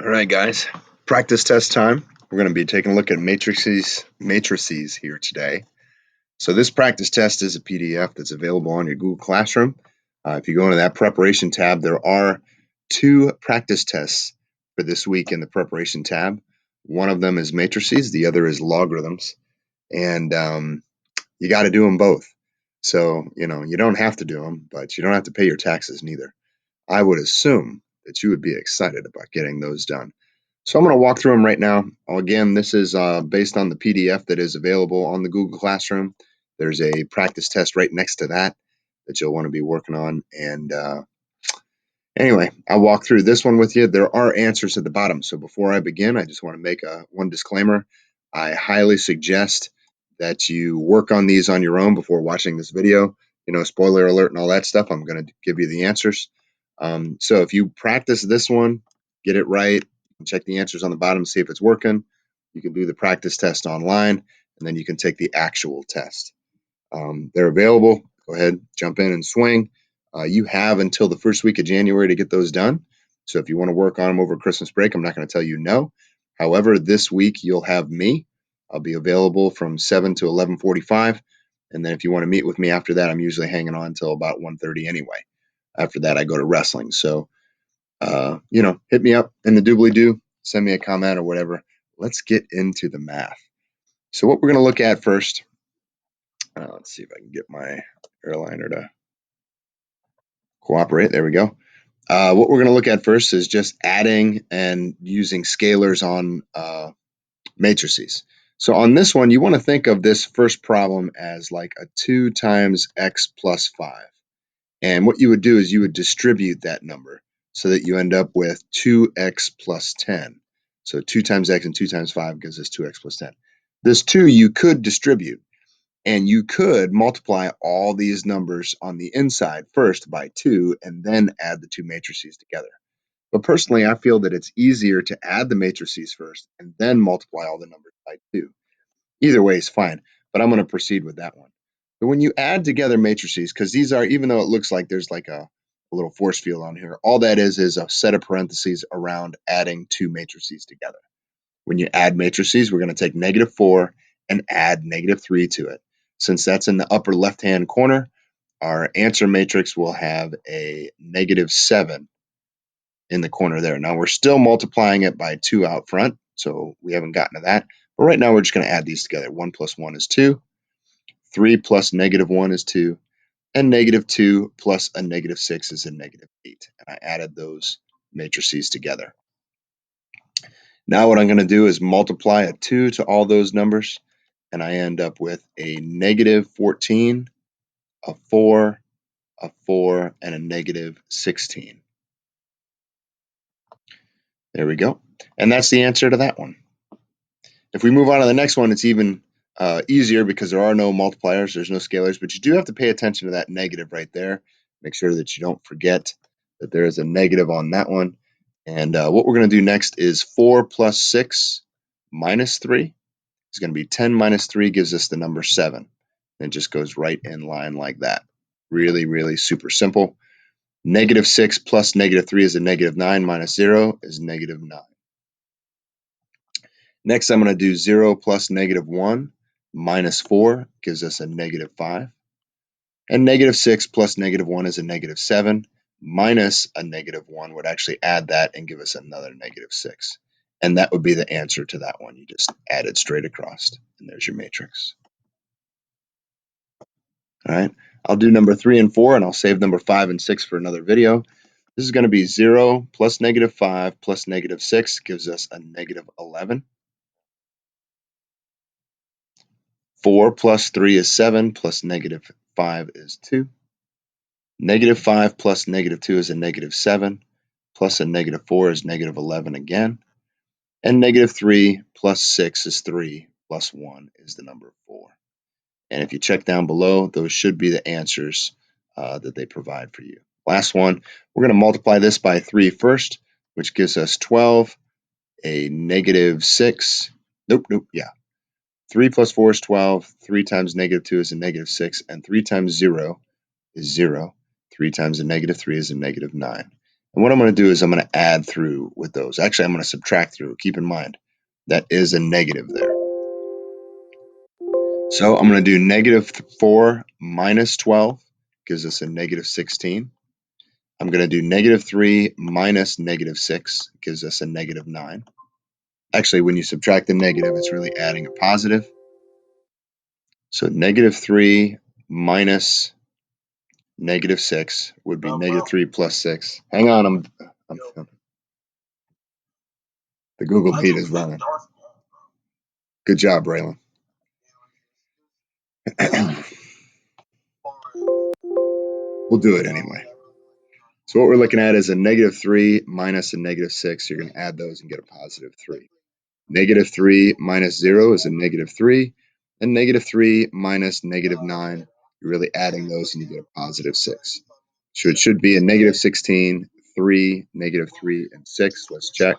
All right, guys. Practice test time. We're going to be taking a look at matrices here today. So this practice test is a PDF that's available on your Google Classroom. If you go into that preparation tab, there are two practice tests for this week in the preparation tab. One of them is matrices, the other is logarithms, and you got to do them both. So, you don't have to do them, but you don't have to pay your taxes neither. I would assume that you would be excited about getting those done. So I'm going to walk through them right now. Again, this is based on the PDF that is available on the Google Classroom. There's a practice test right next to that you'll want to be working on. And anyway, I'll walk through this one with you. There are answers at the bottom. So before I begin, I just want to make one disclaimer. I highly suggest that you work on these on your own before watching this video. Spoiler alert and all that stuff. I'm going to give you the answers. So if you practice this one, get it right, check the answers on the bottom, see if it's working. You can do the practice test online, and then you can take the actual test. They're available. Go ahead, jump in and swing. You have until the first week of January to get those done. So if you want to work on them over Christmas break, I'm not going to tell you no. However, this week you'll have me. I'll be available from 7 to 11:45. And then if you want to meet with me after that, I'm usually hanging on until about 1:30 anyway. After that, I go to wrestling. So, hit me up in the doobly-doo, send me a comment or whatever. Let's get into the math. So what we're going to look at first, let's see if I can get my airliner to cooperate. There we go. What we're going to look at first is just adding and using scalars on matrices. So on this one, you want to think of this first problem as like a 2 times x plus 5. And what you would do is you would distribute that number so that you end up with 2x plus 10. So 2 times x and 2 times 5 gives us 2x plus 10. This 2 you could distribute, and you could multiply all these numbers on the inside first by 2 and then add the two matrices together. But personally, I feel that it's easier to add the matrices first and then multiply all the numbers by 2. Either way is fine, but I'm going to proceed with that one. So when you add together matrices, because these are, even though it looks like there's like a little force field on here, all that is a set of parentheses around adding two matrices together. When you add matrices, we're going to take -4 and add -3 to it. Since that's in the upper left-hand corner, our answer matrix will have a -7 in the corner there. Now we're still multiplying it by 2 out front, so we haven't gotten to that. But right now we're just going to add these together. 1 plus 1 is 2. 3 plus -1 is 2. And -2 plus a -6 is a -8. And I added those matrices together. Now what I'm going to do is multiply a 2 to all those numbers, and I end up with a -14, a 4, a 4, and a -16. There we go. And that's the answer to that one. If we move on to the next one, it's even easier because there are no multipliers, there's no scalars, but you do have to pay attention to that negative right there. Make sure that you don't forget that there is a negative on that one. And what we're going to do next is 4 plus 6 minus 3 is going to be 10 minus 3 gives us the number 7. And it just goes right in line like that. Really, really super simple. -6 plus -3 is a -9 minus 0 is -9. Next, I'm going to do 0 plus -1 minus 4 gives us a -5. And -6 plus -1 is a -7. Minus a -1 would actually add that and give us another -6. And that would be the answer to that one. You just add it straight across. And there's your matrix. All right. I'll do number 3 and 4, and I'll save number 5 and 6 for another video. This is going to be 0 plus -5 plus -6 gives us a -11. 4 plus 3 is 7, plus -5 is 2. -5 plus -2 is a -7, plus a -4 is -11 again. And -3 plus 6 is 3, plus 1 is the number 4. And if you check down below, those should be the answers that they provide for you. Last one, we're going to multiply this by 3 first, which gives us 12, a -6. Yeah. 3 plus 4 is 12. 3 times -2 is a -6. And 3 times 0 is 0. 3 times a -3 is a -9. And And what I'm going to do is I'm going to add through with those. Actually, I'm going to subtract through. Keep in mind, that is a negative there. So I'm going to do negative 4 minus 12, gives us a negative 16. I'm going to do negative 3 minus negative 6, gives us a negative 9. Actually, when you subtract the negative, it's really adding a positive. So negative 3 minus negative 6 would be negative 3 plus 6. Hang on, I'm the Google Meet is running. Good job, Braylon. We'll do it anyway. So what we're looking at is a negative 3 minus a negative 6. You're going to add those and get a positive 3. Negative 3 minus 0 is a negative 3. And negative 3 minus negative 9, you're really adding those and you get a positive 6. So it should be a negative 16, 3, negative 3, and 6. Let's check.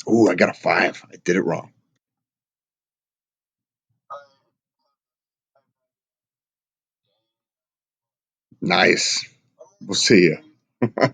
Oh, I got a 5. I did it wrong. Nice. We'll see you.